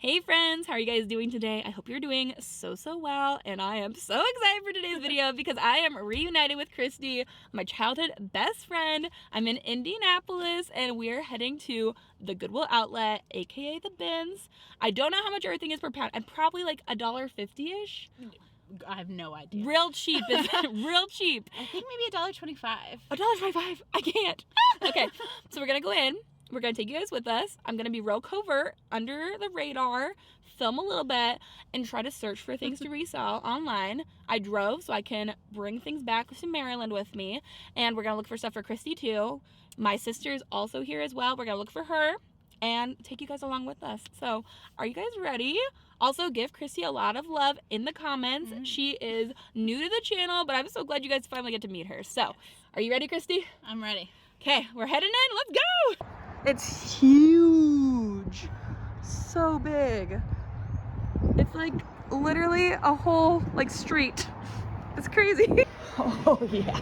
Hey friends, how are you guys doing today? I hope you're doing so well, and I am so excited for today's video because I am reunited with Christy, my childhood best friend. I'm in Indianapolis and we're heading to the Goodwill outlet, aka the BINS. I don't know how much everything is per pound. I'm probably like $1.50-ish. I have no idea. Real cheap, is real cheap. I think maybe $1.25. $1.25. I can't. Okay, so we're gonna go in. We're going to take you guys with us. I'm going to be real covert, under the radar, film a little bit, and try to search for things to resell online. I drove so I can bring things back to Maryland with me. And we're going to look for stuff for Christy too. My sister's also here as well. We're going to look for her and take you guys along with us. So are you guys ready? Also, give Christy a lot of love in the comments. She is new to the channel, but I'm so glad you guys finally get to meet her. So are you ready, Christy? I'm ready. Okay, we're heading in. Let's go. It's huge. So big. It's like literally a whole like street. It's crazy. Oh yeah.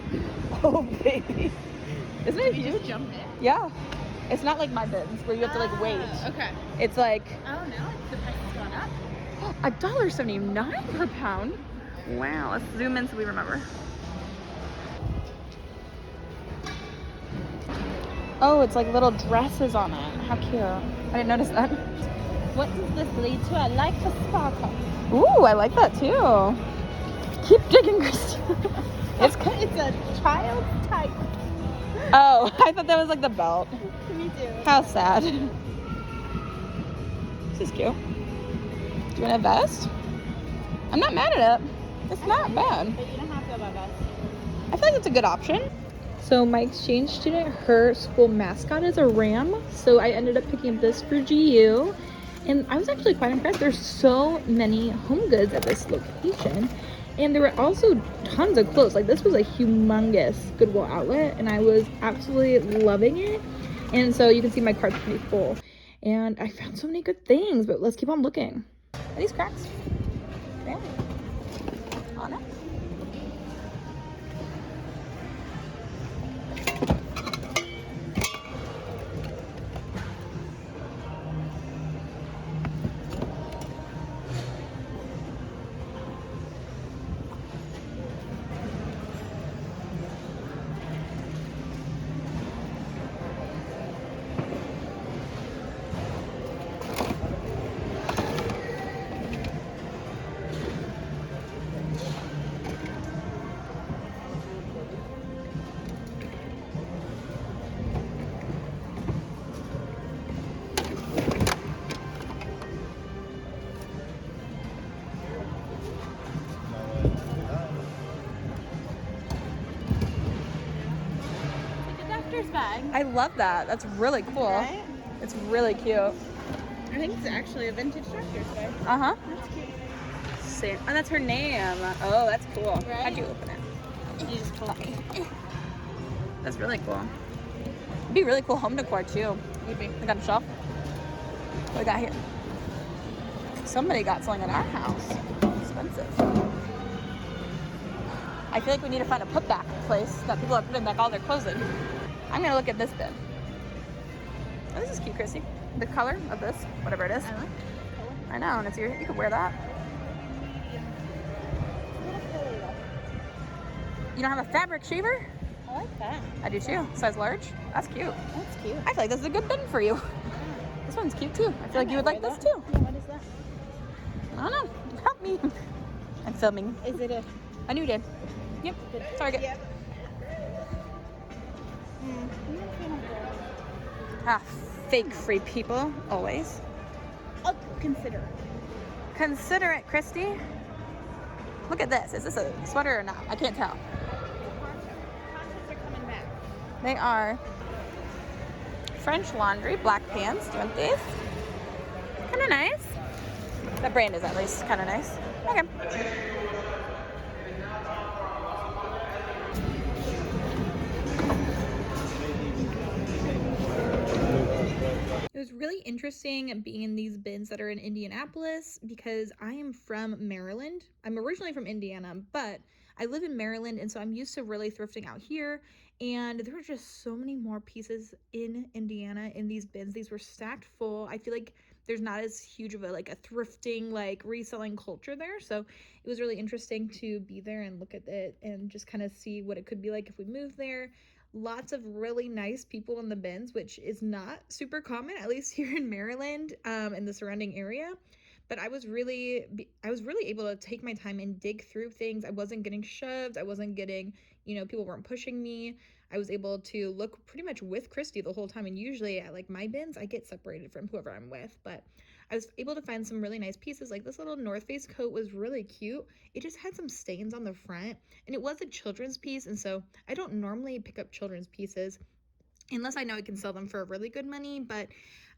Oh baby. Isn't it huge? Just jump in? Yeah. It's not like my BINS where you have to like wait. Okay. It's like Oh no, the price has gone up. $1.79 per pound. Wow, let's zoom in so we remember. Oh, it's like little dresses on it. How cute. I didn't notice that. What does this lead to? I like the sparkle. Ooh, I like that too. Keep digging, Christy. It's a child's type. Oh, I thought that was like the belt. Me too. How sad. This is cute. Do you want a vest? I'm not mad at it. It's not bad. But you don't have to go by vest. I feel like it's a good option. So my exchange student, her school mascot is a ram. So I ended up picking up this for GU. And I was actually quite impressed. There's so many home goods at this location. And there were also tons of clothes. Like this was a humongous Goodwill outlet. And I was absolutely loving it. And so you can see my cart's pretty full. And I found so many good things. But let's keep on looking. Are these cracks? Yeah. On it. Bag. I love that. That's really cool. Right? It's really cute. I think it's actually a vintage doctor's bag. Uh-huh. That's cute. Same. And that's her name. Oh, that's cool. Right? How'd you open it? You just pull it. That's really cool. It'd be really cool home decor too. Would be. We got a shelf. What we got here? Somebody got something in our house. Expensive. I feel like we need to find a put back place that people are putting back all their clothes in. I'm gonna look at this bin. Oh, this is cute, Christy. The color of this, whatever it is. I like the color. I know, and it's you could wear that. You don't have a fabric shaver? I like that. I do too. Size large. That's cute. That's cute. I feel like this is a good bin for you. This one's cute too. I feel like you would like this too. Yeah, what is that? I don't know. Help me. I'm filming. Is it I knew you did. Yep. Target. Yep. Ah, fake free people, always. I'll consider. Consider it, Christy. Look at this. Is this a sweater or not? I can't tell. Concepts are coming back. They are French laundry, black pants. Do you want these? Kind of nice. The brand is at least kind of nice. Okay. It was really interesting being in these bins that are in Indianapolis because I am from Maryland. I'm originally from Indiana, but I live in Maryland, and so I'm used to really thrifting out here. And there were just so many more pieces in Indiana in these bins. These were stacked full. I feel like there's not as huge of a like a thrifting like reselling culture there, so it was really interesting to be there and look at it and just kind of see what it could be like if we moved there. Lots of really nice people in the bins, which is not super common, at least here in Maryland, in the surrounding area. But I was really able to take my time and dig through things. I wasn't getting shoved. I wasn't getting, people weren't pushing me. I was able to look pretty much with Christy the whole time. And usually at like my bins, I get separated from whoever I'm with. But I was able to find some really nice pieces. Like this little North Face coat was really cute. It just had some stains on the front, and it was a children's piece. And so I don't normally pick up children's pieces unless I know I can sell them for really good money. But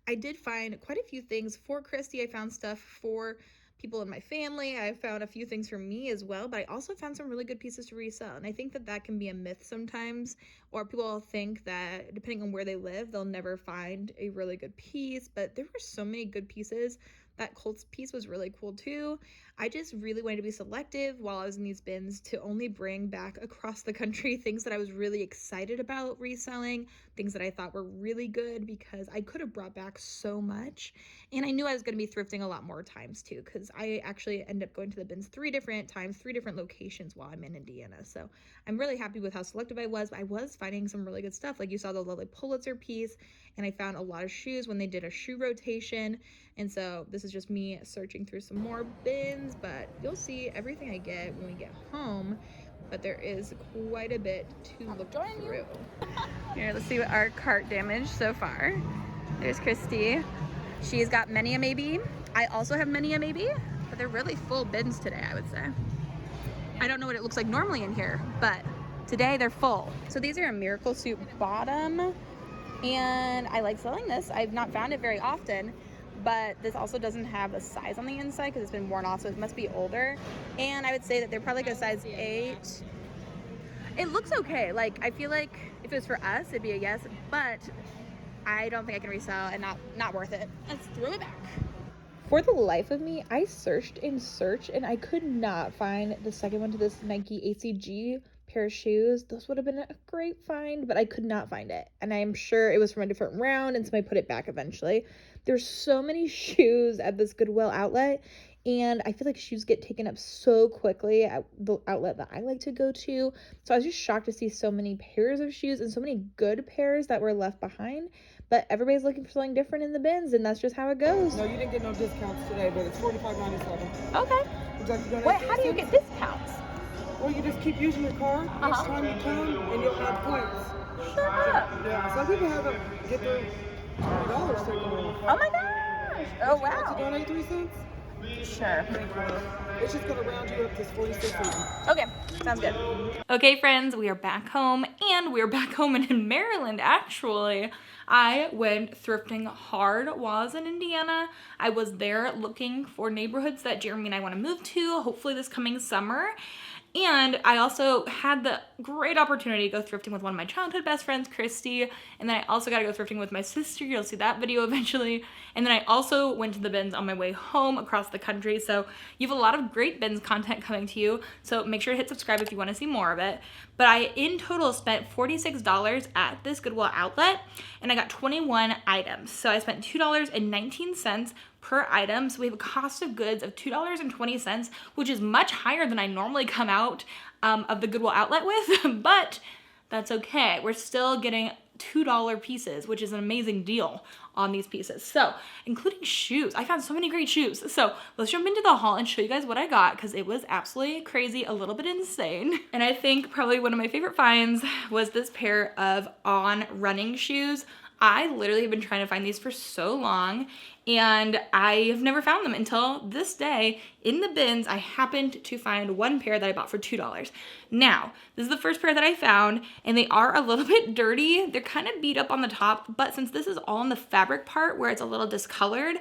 I did find quite a few things for Christy. I found stuff for people in my family. I found a few things for me as well, but I also found some really good pieces to resell. And I think that that can be a myth sometimes, or people think that depending on where they live, they'll never find a really good piece. But there were so many good pieces. That Colts piece was really cool too. I just really wanted to be selective while I was in these bins to only bring back across the country things that I was really excited about reselling, things that I thought were really good, because I could have brought back so much. And I knew I was going to be thrifting a lot more times too, because I actually ended up going to the bins 3 different times, 3 different locations while I'm in Indiana. So I'm really happy with how selective I was. But I was finding some really good stuff. Like you saw the Lilly Pulitzer piece, and I found a lot of shoes when they did a shoe rotation. And so this is just me searching through some more bins, but you'll see everything I get when we get home. But there is quite a bit to look through. Here, let's see what our cart damaged so far. There's Christy. She's got many a maybe. I also have many a maybe, but they're really full bins today, I would say. I don't know what it looks like normally in here, but today they're full. So these are a Miracle Suit bottom, and I like selling this. I've not found it very often, but this also doesn't have a size on the inside because it's been worn off, so it must be older. And I would say that they're probably like a size 8. It looks okay. Like, I feel like if it was for us, it'd be a yes, but I don't think I can resell, and not worth it. Let's throw it back. For the life of me, I searched and searched, and I could not find the second one to this Nike ACG pair of shoes. Those would have been a great find, but I could not find it. And I'm sure it was from a different round, and somebody put it back eventually. There's so many shoes at this Goodwill outlet, and I feel like shoes get taken up so quickly at the outlet that I like to go to. So I was just shocked to see so many pairs of shoes and so many good pairs that were left behind. But everybody's looking for something different in the bins, and that's just how it goes. No, you didn't get no discounts today, but it's $45.97. Okay. Would you like to donate? Wait, how do you get discounts? Well, you just keep using your card each time you come, and you'll add points. Shut up. Yeah, some people have them get their $20 taken off. Oh my gosh. Oh, Would you like to wow. donate 3 cents? Sure. Thank you. It's just going to round you up to 46 even. Okay, sounds good. Okay, friends, we are back home, and we're back home in Maryland, actually. I went thrifting hard while I was in Indiana. I was there looking for neighborhoods that Jeremy and I want to move to, hopefully this coming summer. And I also had the great opportunity to go thrifting with one of my childhood best friends, Christy. And then I also got to go thrifting with my sister. You'll see that video eventually. And then I also went to the bins on my way home across the country. So you have a lot of great bins content coming to you. So make sure to hit subscribe if you want to see more of it. But I, in total, spent $46 at this Goodwill outlet. And I got 21 items. So I spent $2.19 per item. So we have a cost of goods of $2.20, which is much higher than I normally come out of the Goodwill outlet with, but that's okay. We're still getting $2 pieces, which is an amazing deal on these pieces. So, including shoes. I found so many great shoes. So, let's jump into the haul and show you guys what I got, because it was absolutely crazy, a little bit insane. And I think probably one of my favorite finds was this pair of On running shoes. I literally have been trying to find these for so long, and I have never found them until this day. In the bins, I happened to find one pair that I bought for $2. Now, this is the first pair that I found, and they are a little bit dirty. They're kind of beat up on the top, but since this is all in the fabric part where it's a little discolored,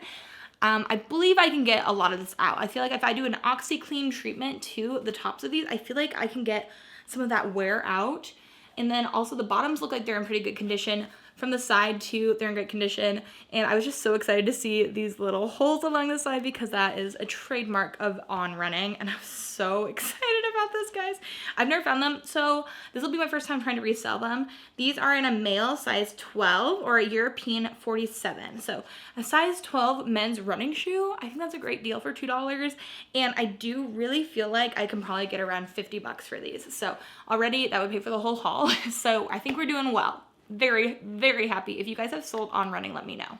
I believe I can get a lot of this out. I feel like if I do an OxyClean treatment to the tops of these, I feel like I can get some of that wear out. And then also the bottoms look like they're in pretty good condition. From the side too, they're in good condition. And I was just so excited to see these little holes along the side, because that is a trademark of On running. And I was so excited about about this, guys. I've never found them, so this will be my first time trying to resell them. These are in a male size 12 or a European 47. So a size 12 men's running shoe, I think that's a great deal for $2. And I do really feel like I can probably get around 50 bucks for these. So already that would pay for the whole haul. So I think we're doing well. Very, very happy. If you guys have sold on running, let me know.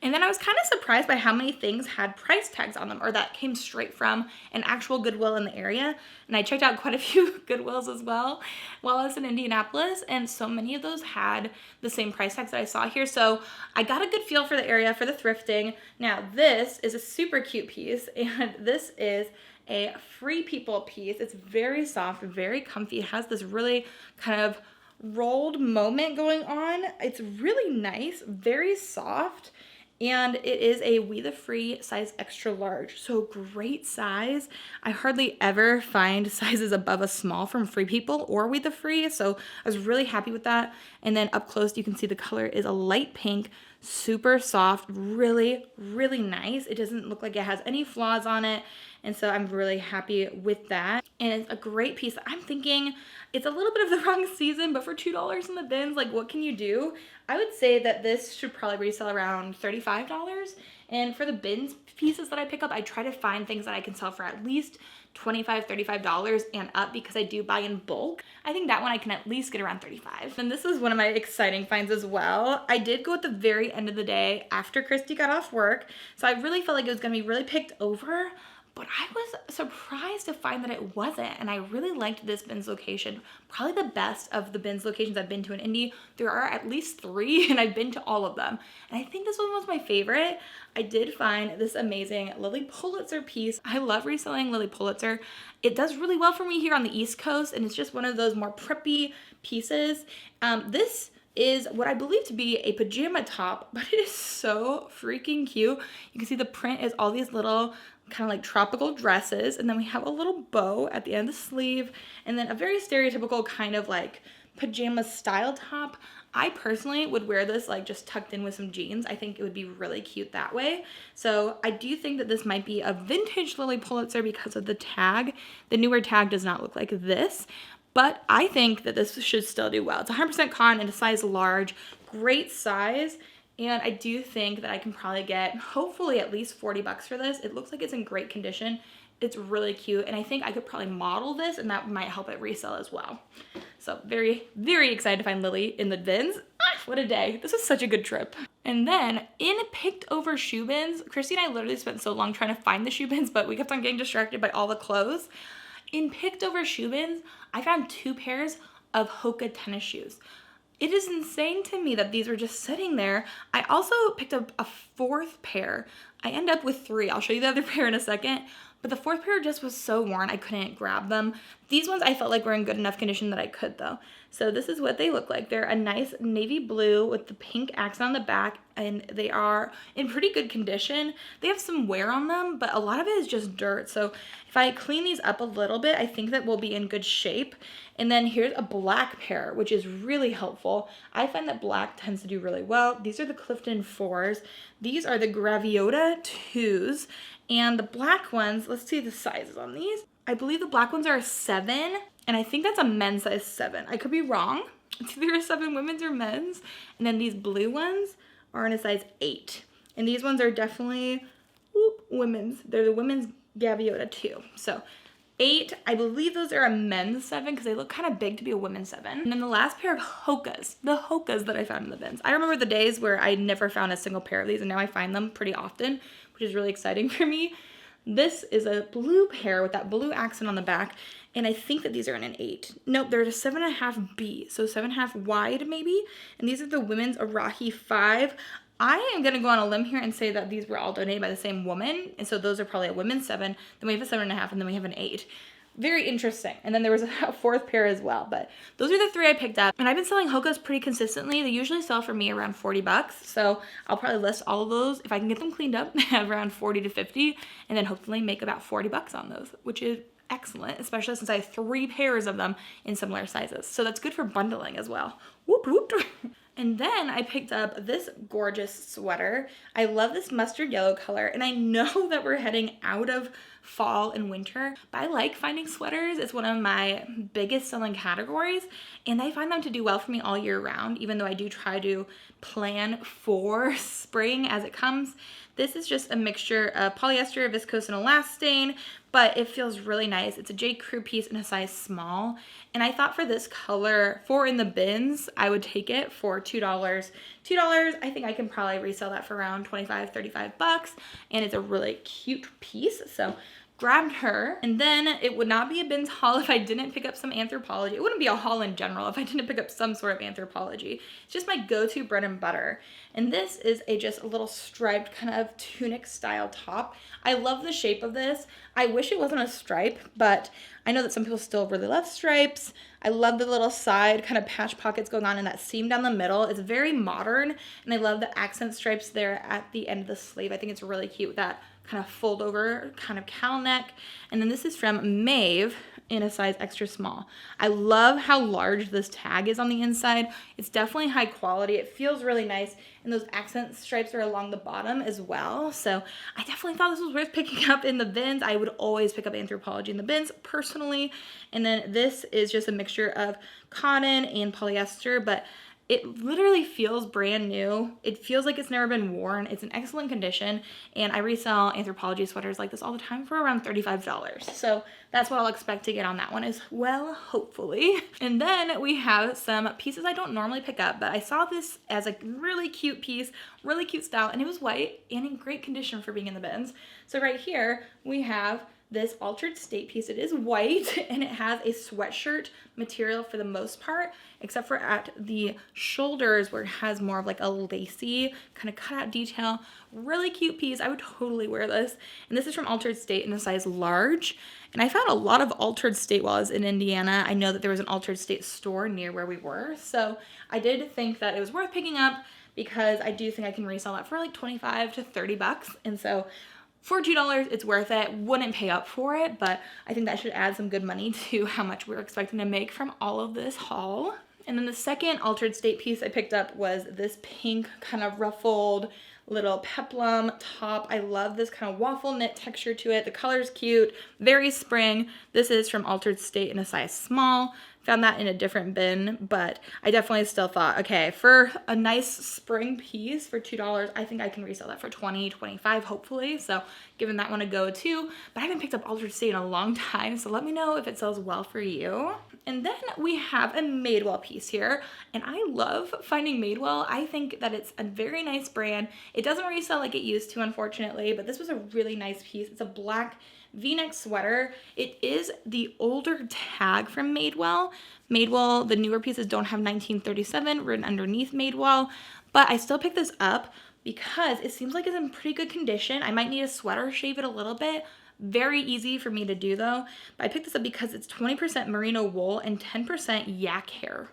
And then I was kind of surprised by how many things had price tags on them or that came straight from an actual Goodwill in the area. And I checked out quite a few Goodwills as well while I was in Indianapolis, and so many of those had the same price tags that I saw here. So I got a good feel for the area for the thrifting. Now this is a super cute piece, and this is a Free People piece. It's very soft, very comfy. It has this really kind of rolled moment going on. It's really nice, very soft. And it is a We The Free size extra large. So great size. I hardly ever find sizes above a small from Free People or We The Free. So I was really happy with that. And then up close, you can see the color is a light pink, super soft, really, really nice. It doesn't look like it has any flaws on it. And so I'm really happy with that. And it's a great piece. I'm thinking it's a little bit of the wrong season, but for $2 in the bins, like what can you do? I would say that this should probably resell around $35. And for the bins pieces that I pick up, I try to find things that I can sell for at least $25, $35 and up because I do buy in bulk. I think that one I can at least get around $35. And this is one of my exciting finds as well. I did go at the very end of the day after Christy got off work. So I really felt like it was gonna be really picked over. But I was surprised to find that it wasn't, and I really liked this bins location. Probably the best of the bins locations I've been to in Indy. There are at least 3, and I've been to all of them. And I think this one was my favorite. I did find this amazing Lilly Pulitzer piece. I love reselling Lilly Pulitzer. It does really well for me here on the East Coast, and it's just one of those more preppy pieces. This is what I believe to be a pajama top, but it is so freaking cute. You can see the print is all these little kind of like tropical dresses, and then we have a little bow at the end of the sleeve, and then a very stereotypical kind of like pajama style top. I personally would wear this like just tucked in with some jeans. I think it would be really cute that way. So I do think that this might be a vintage Lilly Pulitzer because of the tag. The newer tag does not look like this, but I think that this should still do well. It's 100% cotton and a size large, great size. And I do think that I can probably get hopefully at least 40 bucks for this. It looks like it's in great condition. It's really cute. And I think I could probably model this and that might help it resell as well. So very, very excited to find Lilly in the bins. Ah, what a day. This was such a good trip. And then in picked over shoe bins, Christy and I literally spent so long trying to find the shoe bins, but we kept on getting distracted by all the clothes. In picked over shoe bins, I found 2 pairs of HOKA tennis shoes. It is insane to me that these were just sitting there. I also picked up a 4th pair. I end up with 3. I'll show you the other pair in a second. But the 4th pair just was so worn, I couldn't grab them. These ones I felt like were in good enough condition that I could though. So this is what they look like. They're a nice navy blue with the pink accent on the back, and they are in pretty good condition. They have some wear on them, but a lot of it is just dirt. So if I clean these up a little bit, I think that we'll be in good shape. And then here's a black pair, which is really helpful. I find that black tends to do really well. These are the Clifton 4s. These are the Graviota 2s. And the black ones, let's see the sizes on these. I believe the black ones are a 7, and I think that's a men's size 7. I could be wrong. It's either a 7 women's or men's. And then these blue ones are in a size 8. And these ones are definitely women's. They're the women's Gaviota 2. So 8, I believe those are a men's 7 because they look kind of big to be a women's 7. And then the last pair of HOKAs, the HOKAs that I found in the bins. I remember the days where I never found a single pair of these, and now I find them pretty often, which is really exciting for me. This is a blue pair with that blue accent on the back, and I think that these are in an 8. Nope, they're a 7.5B, so 7.5 wide maybe. And these are the women's Arahi 5. I am gonna go on a limb here and say that these were all donated by the same woman, and so those are probably a women's 7. Then we have a 7.5, and then we have an 8. Very interesting. And then there was a 4th pair as well, but those are the 3 I picked up. And I've been selling HOKAs pretty consistently. They usually sell for me around 40 bucks. So I'll probably list all of those if I can get them cleaned up around 40 to 50, and then hopefully make about 40 bucks on those, which is excellent, especially since I have 3 pairs of them in similar sizes. So that's good for bundling as well. Whoop, whoop. And then I picked up this gorgeous sweater. I love this mustard yellow color, and I know that we're heading out of fall and winter, but I like finding sweaters. It's one of my biggest selling categories, and I find them to do well for me all year round, even though I do try to plan for spring as it comes. This is just a mixture of polyester, viscose, and elastane, but it feels really nice. It's a J. Crew piece in a size small, and I thought for this color, for in the bins, I would take it for $2. $2, I think I can probably resell that for around 25, 35 bucks, and it's a really cute piece, so grabbed her. And then it would not be a bins haul if I didn't pick up some Anthropologie. It wouldn't be a haul in general if I didn't pick up some sort of Anthropologie. It's just my go-to bread and butter. And this is just a little striped kind of tunic style top. I love the shape of this. I wish it wasn't a stripe, but I know that some people still really love stripes. I love the little side kind of patch pockets going on and that seam down the middle. It's very modern, and I love the accent stripes there at the end of the sleeve. I think it's really cute with that kind of fold over kind of cowl neck. And then this is from Maeve in a size extra small. I love how large this tag is on the inside. It's definitely high quality. It feels really nice, and those accent stripes are along the bottom as well. So I definitely thought this was worth picking up in the bins. I would always pick up Anthropologie in the bins personally. And then this is just a mixture of cotton and polyester, but it literally feels brand new. It feels like it's never been worn. It's in excellent condition, and I resell Anthropologie sweaters like this all the time for around $35. So that's what I'll expect to get on that one as well, hopefully. And then we have some pieces I don't normally pick up, but I saw this as a really cute piece, really cute style, and it was white and in great condition for being in the bins. So right here we have this altered state piece. It is white, and it has a sweatshirt material for the most part, except for at the shoulders where it has more of like a lacy kind of cutout detail. Really cute piece. I would totally wear this. And this is from Altered State in a size large. And I found a lot of Altered State while I was in Indiana. I know that there was an Altered State store near where we were, so I did think that it was worth picking up because I do think I can resell that for like 25 to 30 bucks. And so for $2, it's worth it. Wouldn't pay up for it, but I think that should add some good money to how much we're expecting to make from all of this haul. And then the second Altered State piece I picked up was this pink kind of ruffled little peplum top. I love this kind of waffle knit texture to it. The color's cute, very spring. This is from Altered State in a size small. Found that in a different bin, but I definitely still thought, okay, for a nice spring piece for $2, I think I can resell that for 20, 25, hopefully. So giving that one a go too. But I haven't picked up Altered State in a long time, so let me know if it sells well for you. And then we have a Madewell piece here, and I love finding Madewell. I think that it's a very nice brand. It doesn't resell like it used to, unfortunately, but this was a really nice piece. It's a black V-neck sweater. It is the older tag from Madewell. Madewell, the newer pieces don't have 1937 written underneath Madewell, but I still picked this up because it seems like it's in pretty good condition. I might need a sweater, shave it a little bit. Very easy for me to do though. But I picked this up because it's 20% merino wool and 10% yak hair.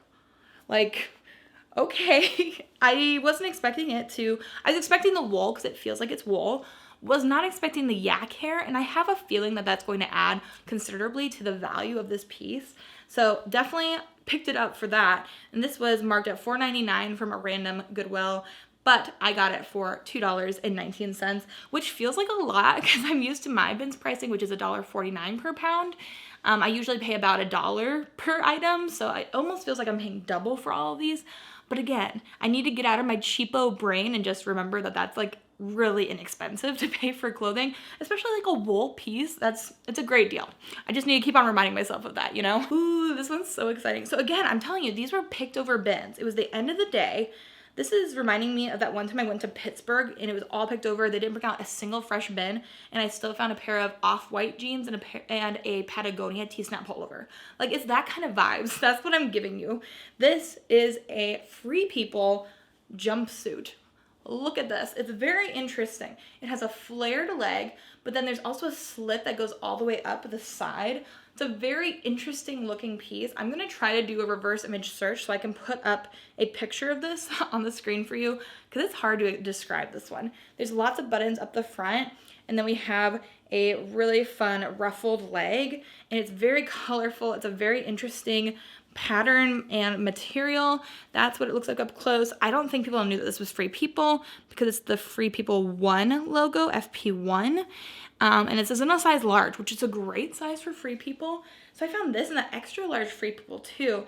Like, okay. I wasn't expecting it to. I was expecting the wool because it feels like it's wool. Was not expecting the yak hair, and I have a feeling that that's going to add considerably to the value of this piece. So definitely picked it up for that. And this was marked at $4.99 from a random Goodwill, but I got it for $2.19, which feels like a lot because I'm used to my bins pricing, which is $1.49 per pound. I usually pay about $1 per item, so it almost feels like I'm paying double for all of these. But again, I need to get out of my cheapo brain and just remember that that's like really inexpensive to pay for clothing, especially like a wool piece. It's a great deal. I just need to keep on reminding myself of that, you know? Ooh, this one's so exciting. So again, I'm telling you, these were picked over bins. It was the end of the day. This is reminding me of that one time I went to Pittsburgh and it was all picked over. They didn't bring out a single fresh bin, and I still found a pair of off-white jeans and a Patagonia T-snap pullover. Like, it's that kind of vibes. That's what I'm giving you. This is a Free People jumpsuit. Look at this. It's very interesting. It has a flared leg, but then there's also a slit that goes all the way up the side. It's a very interesting looking piece. I'm going to try to do a reverse image search so I can put up a picture of this on the screen for you because it's hard to describe this one. There's lots of buttons up the front, and then we have a really fun ruffled leg, and it's very colorful. It's a very interesting pattern and material. That's what it looks like up close. I don't think people knew that this was Free People because it's the Free People 1 logo, FP1. And it says in a size large, which is a great size for Free People. So I found this in the extra large Free People too.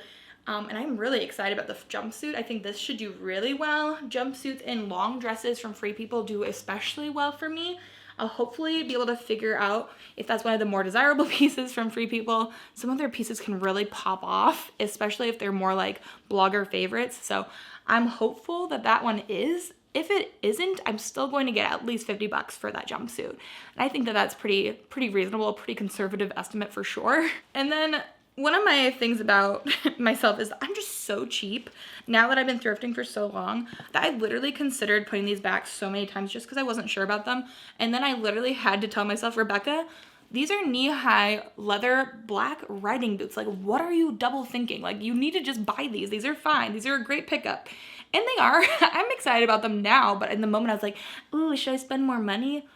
And I'm really excited about the jumpsuit. I think this should do really well. Jumpsuits and long dresses from Free People do especially well for me. I'll hopefully be able to figure out if that's one of the more desirable pieces from Free People. Some of their pieces can really pop off, especially if they're more like blogger favorites. So I'm hopeful that that one is. If it isn't, I'm still going to get at least $50 for that jumpsuit. And I think that that's pretty reasonable, pretty conservative estimate for sure. And then one of my things about myself is I'm just so cheap now that I've been thrifting for so long that I literally considered putting these back so many times just because I wasn't sure about them. And then I literally had to tell myself, Rebekah, these are knee-high leather black riding boots. Like, what are you double thinking? Like, you need to just buy these. These are fine. These are a great pickup. And they are. I'm excited about them now, but in the moment I was like, ooh, should I spend more money?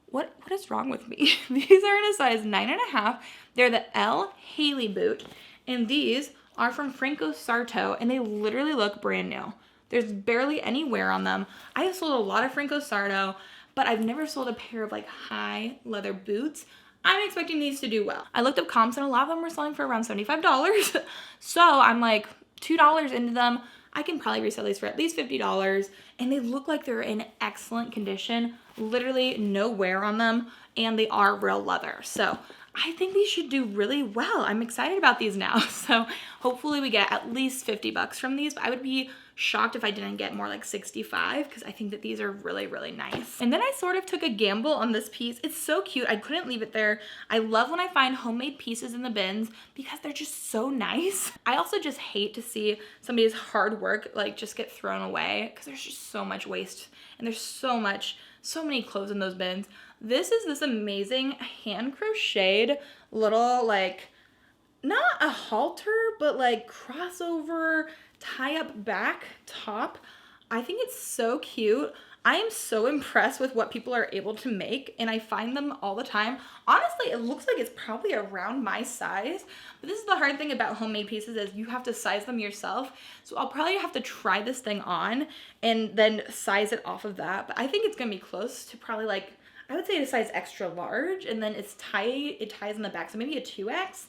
What is wrong with me? These are in a size 9.5. They're the L Haley boot, and these are from Franco Sarto, and they literally look brand new. There's barely any wear on them. I have sold a lot of Franco Sarto, but I've never sold a pair of like high leather boots. I'm expecting these to do well. I looked up comps and a lot of them were selling for around $75. So I'm like $2 into them. I can probably resell these for at least $50, and they look like they're in excellent condition. Literally no wear on them, and they are real leather. So I think these should do really well. I'm excited about these now. So hopefully we get at least $50 from these, but I would be shocked if I didn't get more like 65 because I think that these are really nice. And then I sort of took a gamble on this piece. It's so cute. I couldn't leave it there. I love when I find homemade pieces in the bins because they're just so nice. I also just hate to see somebody's hard work like just get thrown away because there's just so much waste and there's so many clothes in those bins. This is this amazing hand crocheted little like, not a halter, but like crossover tie up back top. I think it's so cute. I am so impressed with what people are able to make, and I find them all the time. Honestly, it looks like it's probably around my size, but this is the hard thing about homemade pieces is you have to size them yourself. So I'll probably have to try this thing on and then size it off of that. But I think it's gonna be close to probably like, I would say a size extra large, and then it ties in the back, so maybe a 2X.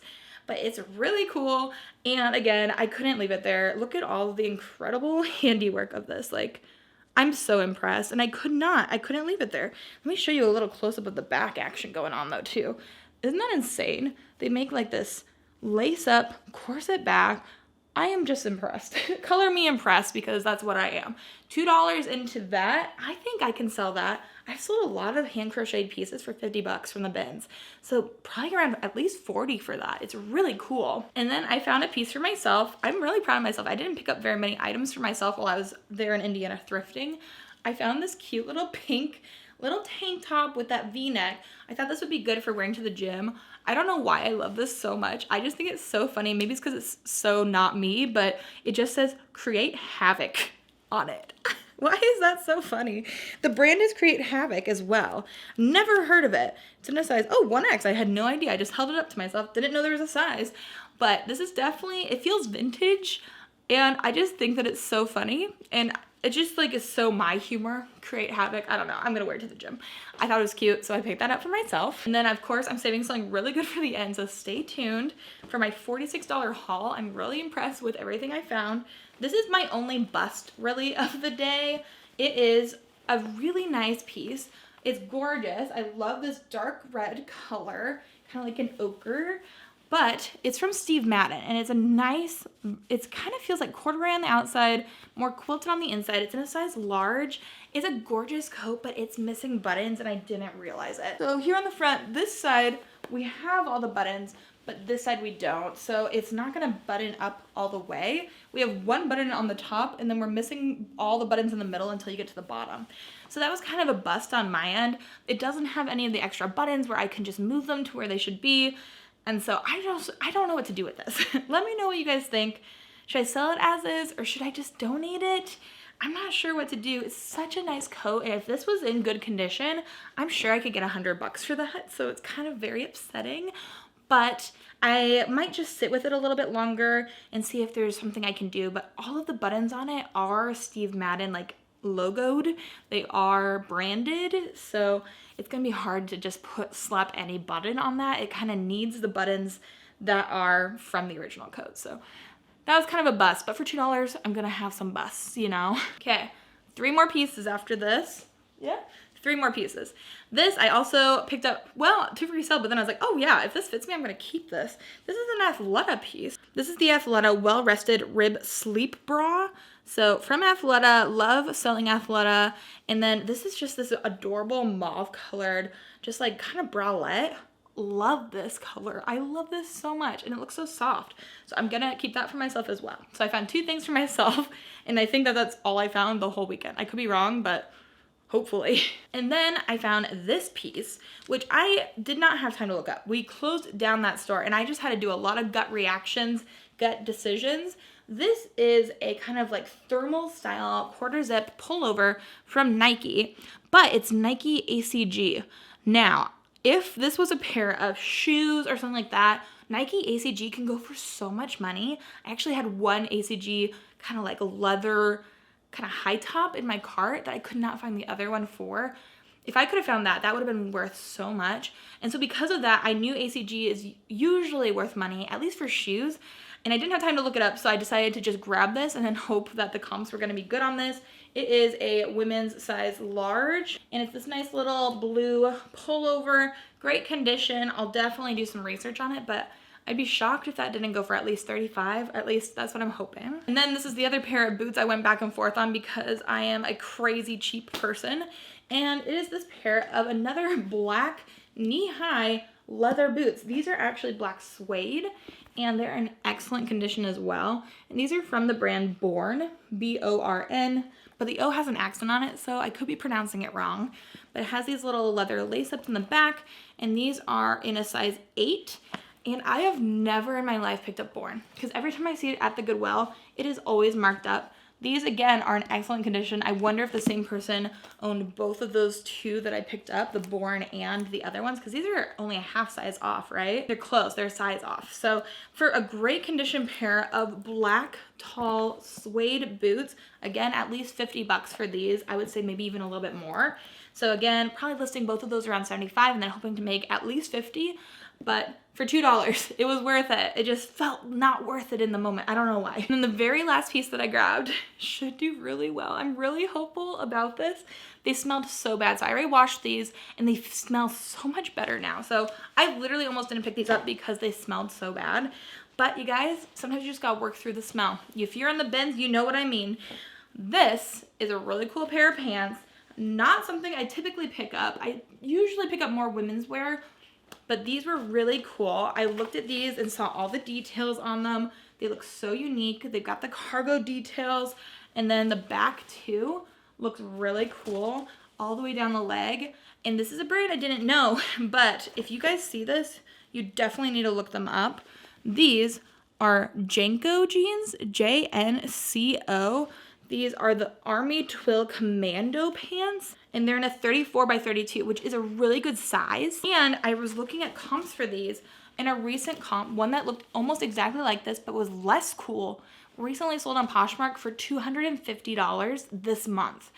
But it's really cool, and again, I couldn't leave it there. Look at all of the incredible handiwork of this. Like, I'm so impressed, and I couldn't leave it there. Let me show you a little close-up of the back action going on though too. Isn't that insane? They make like this lace-up corset back. I am just impressed. Color me impressed because that's what I am. $2 into that, I think I can sell that. I've sold a lot of hand crocheted pieces for $50 from the bins. So probably around at least 40 for that. It's really cool. And then I found a piece for myself. I'm really proud of myself. I didn't pick up very many items for myself while I was there in Indiana thrifting. I found this cute little pink little tank top with that V-neck. I thought this would be good for wearing to the gym. I don't know why I love this so much. I just think it's so funny. Maybe it's because it's so not me, but it just says create havoc on it. Why is that so funny? The brand is Create Havoc as well. Never heard of it. It's in a size, 1X. I had no idea. I just held it up to myself. Didn't know there was a size. But this is definitely, it feels vintage. And I just think that it's so funny. And it just like is so my humor. Create Havoc. I don't know. I'm going to wear it to the gym. I thought it was cute, so I picked that up for myself. And then of course I'm saving something really good for the end. So stay tuned for my $46 haul. I'm really impressed with everything I found. This is my only bust really of the day. It is a really nice piece. It's gorgeous. I love this dark red color, kind of like an ochre, but it's from Steve Madden and it's a nice, it kind of feels like corduroy on the outside, more quilted on the inside. It's in a size large. It's a gorgeous coat, but it's missing buttons and I didn't realize it. So here on the front, this side, we have all the buttons, but this side we don't. So it's not gonna button up all the way. We have one button on the top and then we're missing all the buttons in the middle until you get to the bottom. So that was kind of a bust on my end. It doesn't have any of the extra buttons where I can just move them to where they should be. And so I don't know what to do with this. Let me know what you guys think. Should I sell it as is or should I just donate it? I'm not sure what to do. It's such a nice coat, and if this was in good condition, I'm sure I could get $100 for that. So it's kind of very upsetting. but I might just sit with it a little bit longer and see if there's something I can do. But all of the buttons on it are Steve Madden like logoed. They are branded, so it's gonna be hard to just slap any button on that. It kind of needs the buttons that are from the original code. So that was kind of a bust, but for $2, I'm gonna have some busts, you know? Okay, 3 more pieces after this. Yeah, 3 more pieces. This I also picked up, well, to resell, but then I was like, oh yeah, if this fits me, I'm gonna keep this. This is an Athleta piece. This is the Athleta Well-Rested Rib Sleep Bra. So from Athleta, love selling Athleta. And then this is just this adorable mauve colored, just like kind of bralette. Love this color. I love this so much, and it looks so soft. So I'm gonna keep that for myself as well. So I found 2 things for myself, and I think that that's all I found the whole weekend. I could be wrong, but hopefully. And then I found this piece, which I did not have time to look up. We closed down that store, and I just had to do a lot of gut reactions, gut decisions. This is a kind of like thermal style quarter zip pullover from Nike, but it's Nike ACG. Now, if this was a pair of shoes or something like that, Nike ACG can go for so much money. I actually had one ACG kind of like leather kind of high top in my cart that I could not find the other one for. If I could have found that, that would have been worth so much. And so because of that, I knew ACG is usually worth money, at least for shoes. And I didn't have time to look it up, so I decided to just grab this and then hope that the comps were gonna be good on this. It is a women's size large, and it's this nice little blue pullover, great condition. I'll definitely do some research on it, but I'd be shocked if that didn't go for at least $35. At least that's what I'm hoping. And then this is the other pair of boots I went back and forth on because I am a crazy cheap person. And it is this pair of another black knee-high leather boots. These are actually black suede, and they're in excellent condition as well. And these are from the brand Born, B-O-R-N, but the O has an accent on it, so I could be pronouncing it wrong. But it has these little leather lace-ups in the back, and these are in a size 8. And I have never in my life picked up Born, because every time I see it at the Goodwill, it is always marked up. These, again, are in excellent condition. I wonder if the same person owned both of those 2 that I picked up, the Born and the other ones, because these are only a half size off, right? They're close, they're size off. So for a great condition pair of black, tall suede boots, again, at least $50 for these. I would say maybe even a little bit more. So again, probably listing both of those around $75 and then hoping to make at least $50. But for $2, it was worth it. It just felt not worth it in the moment. I don't know why. And then the very last piece that I grabbed should do really well. I'm really hopeful about this. They smelled so bad. So I already washed these and they smell so much better now. So I literally almost didn't pick these up because they smelled so bad. But you guys, sometimes you just gotta work through the smell. If you're in the bins, you know what I mean. This is a really cool pair of pants. Not something I typically pick up. I usually pick up more women's wear, but these were really cool. I looked at these and saw all the details on them. They look so unique. They've got the cargo details, and then the back too looks really cool all the way down the leg. And this is a brand I didn't know, but if you guys see this, you definitely need to look them up. These are Jenko jeans, J-N-C-O. These are the Army Twill Commando pants, and they're in a 34 by 32, which is a really good size. And I was looking at comps for these, and a recent comp, one that looked almost exactly like this but was less cool, recently sold on Poshmark for $250 this month.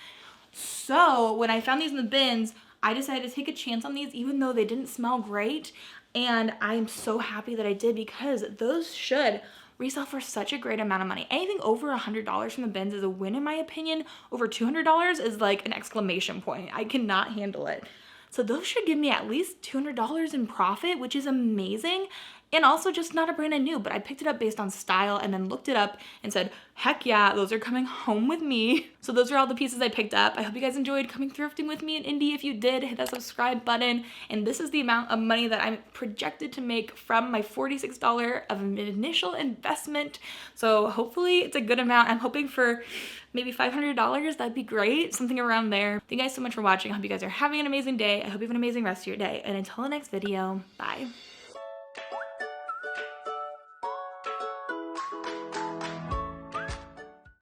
So when I found these in the bins, I decided to take a chance on these even though they didn't smell great. And I'm so happy that I did, because those should resell for such a great amount of money. Anything over $100 from the bins is a win in my opinion. Over $200 is like an exclamation point. I cannot handle it. So those should give me at least $200 in profit, which is amazing. And also just not a brand I knew, but I picked it up based on style and then looked it up and said, heck yeah, those are coming home with me. So those are all the pieces I picked up. I hope you guys enjoyed coming thrifting with me in Indy. If you did, hit that subscribe button. And this is the amount of money that I'm projected to make from my $46 of an initial investment. So hopefully it's a good amount. I'm hoping for maybe $500. That'd be great. Something around there. Thank you guys so much for watching. I hope you guys are having an amazing day. I hope you have an amazing rest of your day. And until the next video, bye.